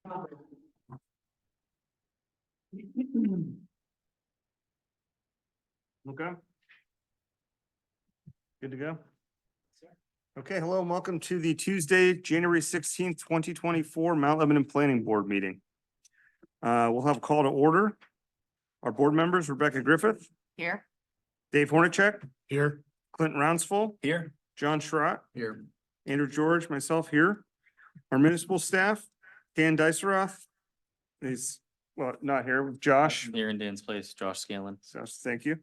Okay. Good to go? Okay, hello and welcome to the Tuesday, January 16th, 2024 Mount Lebanon Planning Board meeting. We'll have a call to order. Our board members, Rebecca Griffith, Here. Dave Hornacek, Here. Clinton Rounsful, Here. John Schrott, Here. Andrew George, myself here. Our municipal staff, Dan Diceroth is, well, not here, Josh. Here in Dan's place, Josh Scanlon. So, thank you.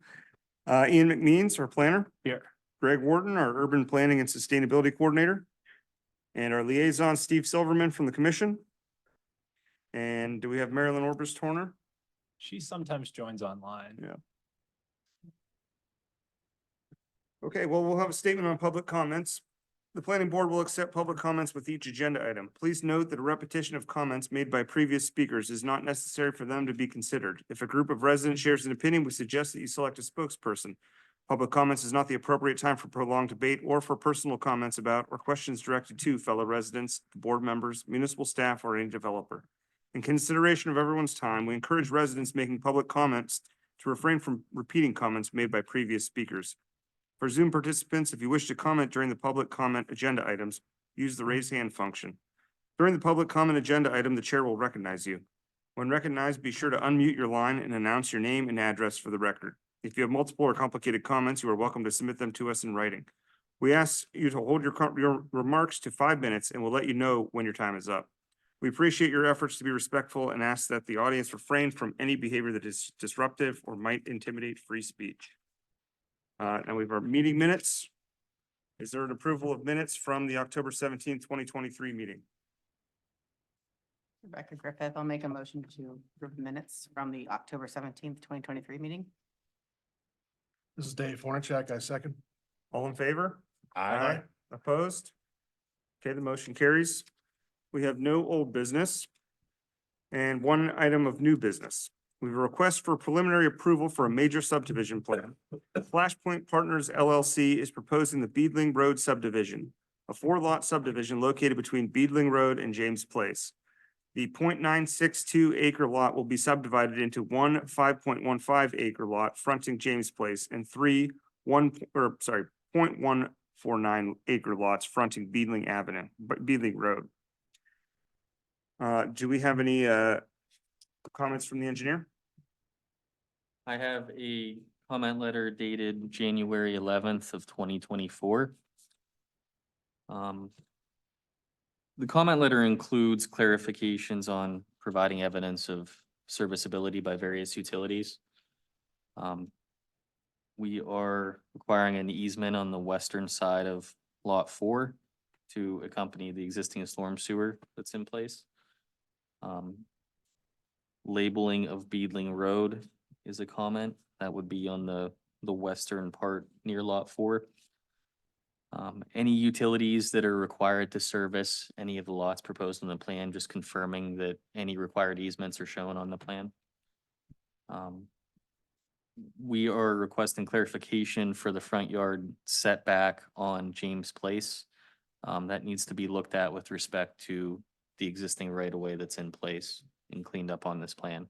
Ian McMeans, our planner. Here. Greg Warden, our urban planning and sustainability coordinator. And our liaison, Steve Silverman from the commission. And do we have Marilyn Orbis Horner? She sometimes joins online. Yeah. Okay, well, we'll have a statement on public comments. The planning board will accept public comments with each agenda item. Please note that a repetition of comments made by previous speakers is not necessary for them to be considered. If a group of residents shares an opinion, we suggest that you select a spokesperson. Public comments is not the appropriate time for prolonged debate or for personal comments about or questions directed to fellow residents, board members, municipal staff, or any developer. In consideration of everyone's time, we encourage residents making public comments to refrain from repeating comments made by previous speakers. For Zoom participants, if you wish to comment during the public comment agenda items, use the raise hand function. During the public comment agenda item, the chair will recognize you. When recognized, be sure to unmute your line and announce your name and address for the record. If you have multiple or complicated comments, you are welcome to submit them to us in writing. We ask you to hold your remarks to 5 minutes and we'll let you know when your time is up. We appreciate your efforts to be respectful and ask that the audience refrain from any behavior that is disruptive or might intimidate free speech. And we have our meeting minutes. Is there an approval of minutes from the October 17th, 2023 meeting? Rebecca Griffith, I'll make a motion to approve the minutes from the October 17th, 2023 meeting. This is Dave Hornacek. I second. All in favor? Opposed? Okay, the motion carries. We have no old business and one item of new business. We have a request for preliminary approval for a major subdivision plan. Flashpoint Partners LLC is proposing the Beedling Road subdivision, a 4-lot subdivision located between Beedling Road and James Place. The 0.962 acre lot will be subdivided into one 5.15 acre lot fronting James Place and 0.149 acre lots fronting Beedling Road. Do we have any comments from the engineer? I have a comment letter dated January 11th of 2024. The comment letter includes clarifications on providing evidence of serviceability by various utilities. We are requiring an easement on the western side of Lot 4 to accompany the existing storm sewer that's in place. Labeling of Beedling Road is a comment that would be on the western part near Lot 4. Any utilities that are required to service any of the lots proposed in the plan, just confirming that any required easements are shown on the plan. We are requesting clarification for the front yard setback on James Place. That needs to be looked at with respect to the existing right-of-way that's in place and cleaned up on this plan.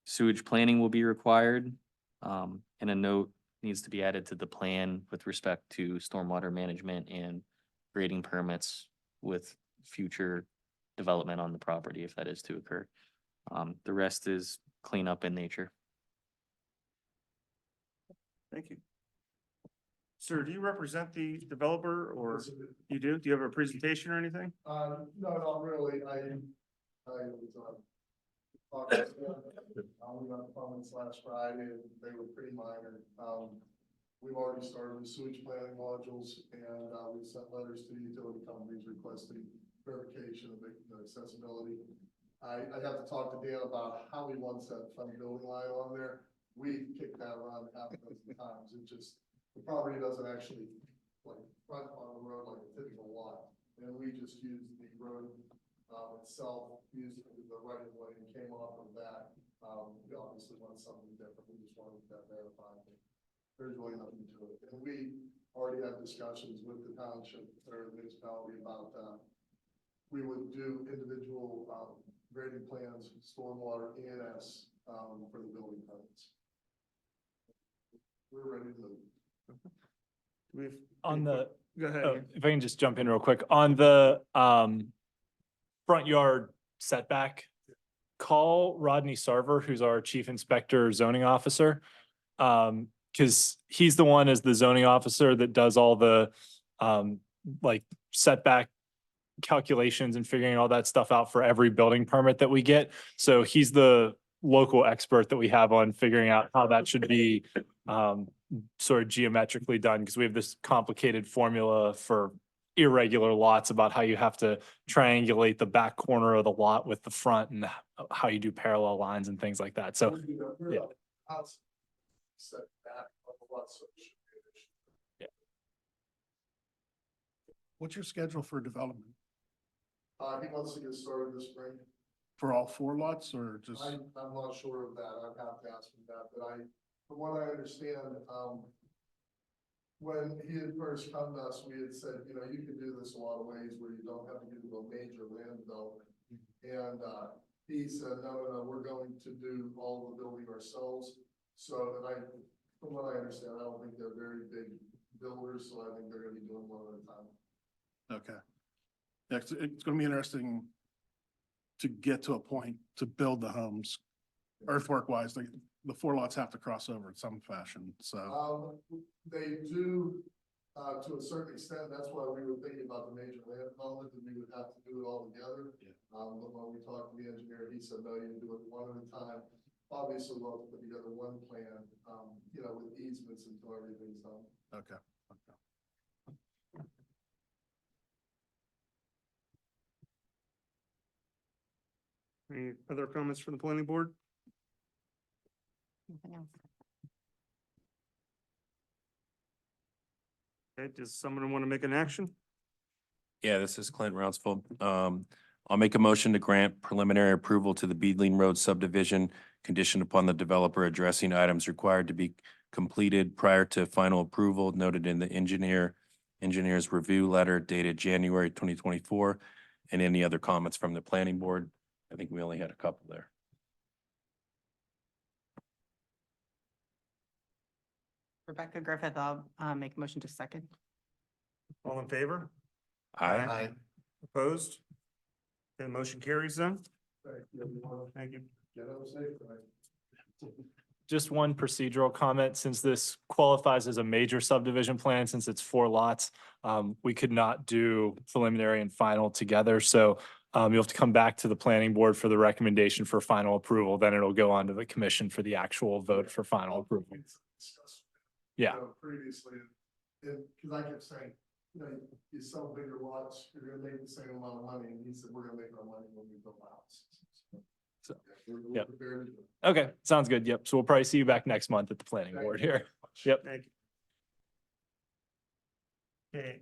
Sewage planning will be required, and a note needs to be added to the plan with respect to stormwater management and grading permits with future development on the property if that is to occur. The rest is cleanup in nature. Thank you. Sir, do you represent the developer or you do? Do you have a presentation or anything? No, not really. I was, talking to them. We got the comments last Friday and they were pretty minor. We've already started the sewage planning modules and, we sent letters to the utility companies requesting verification of the accessibility. I have to talk to Dan about how he wants that front building line on there. We kicked that around half a dozen times. It just, the property doesn't actually like front on the road like a typical lot. And we just used the road itself, used the right of way and came off of that. We obviously want something different. We just wanted that verified. There's really nothing to it. And we already had discussions with the township or the municipality about we would do individual, grading plans, stormwater, ENS, for the building permits. We're ready to move. We've. On the, Go ahead. oh, Ian. if I can just jump in real quick, on the front yard setback, call Rodney Sarver, who's our chief inspector zoning officer. Cause he's the one as the zoning officer that does all the like setback calculations and figuring all that stuff out for every building permit that we get. So he's the local expert that we have on figuring out how that should be sort of geometrically done, because we have this complicated formula for irregular lots about how you have to triangulate the back corner of the lot with the front and how you do parallel lines and things like that. So, yeah. Set back on the lot, so it should be an issue. What's your schedule for development? He wants to get started this spring. For all 4 lots or just? I'm not sure of that. I'd have to ask him that, but from what I understand, when he had first come to us, we had said, you know, you can do this a lot of ways where you don't have to do a major land development. And, he said, no, we're going to do all the building ourselves. So, from what I understand, I don't think they're very big builders, so I think they're gonna be doing one at a time. Okay. Yeah, it's gonna be interesting to get to a point to build the homes. Earthwork wise, the 4 lots have to cross over in some fashion, so. They do, to a certain extent, that's why we were thinking about the major land development, and we would have to do it all together. Yeah. But when we talked to the engineer, he said, no, you do it one at a time. Obviously, we'll have to put together one plan, you know, with easements until everything's done. Okay. Any other comments from the planning board? Anything else? Okay, does someone want to make an action? Yeah, this is Clint Rounsfeld. I'll make a motion to grant preliminary approval to the Beedling Road subdivision conditioned upon the developer addressing items required to be completed prior to final approval noted in the engineer's review letter dated January 2024. And any other comments from the planning board? I think we only had a couple there. Rebecca Griffith, I'll make a motion to second. All in favor? Aye. Opposed? The motion carries then. Thank you. Thank you. Get home safe tonight. just one procedural comment, since this qualifies as a major subdivision plan, since it's 4 lots, we could not do preliminary and final together. So you'll have to come back to the planning board for the recommendation for final approval. Then it'll go on to the commission for the actual vote for final approval. Yeah. You know, previously, and, cause I kept saying, you know, you sell bigger lots, you're gonna make the same amount of money, and he said, we're gonna make our money when we build the house. So, We're yep. prepared to do it. Okay, sounds good. Yep. So we'll probably see you back next month at the planning Thank board you here. very much. Yep. Thank you. Okay,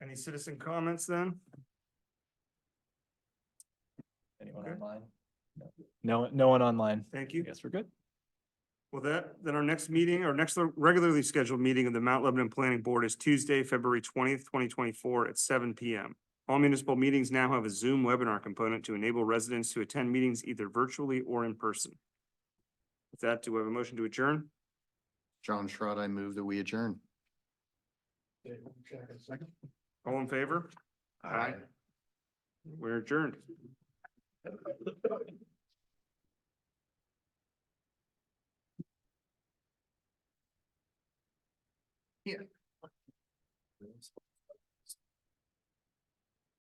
any citizen comments then? Anyone Okay. online? No, no one online. Thank I you. guess we're good. Well, then our next meeting, our next regularly scheduled meeting of the Mount Lebanon Planning Board is Tuesday, February 20th, 2024 at 7 PM. All municipal meetings now have a Zoom webinar component to enable residents to attend meetings either virtually or in person. With that, do we have a motion to adjourn? John Schrod, I move that we adjourn. Second. All in favor? Aye. We're adjourned.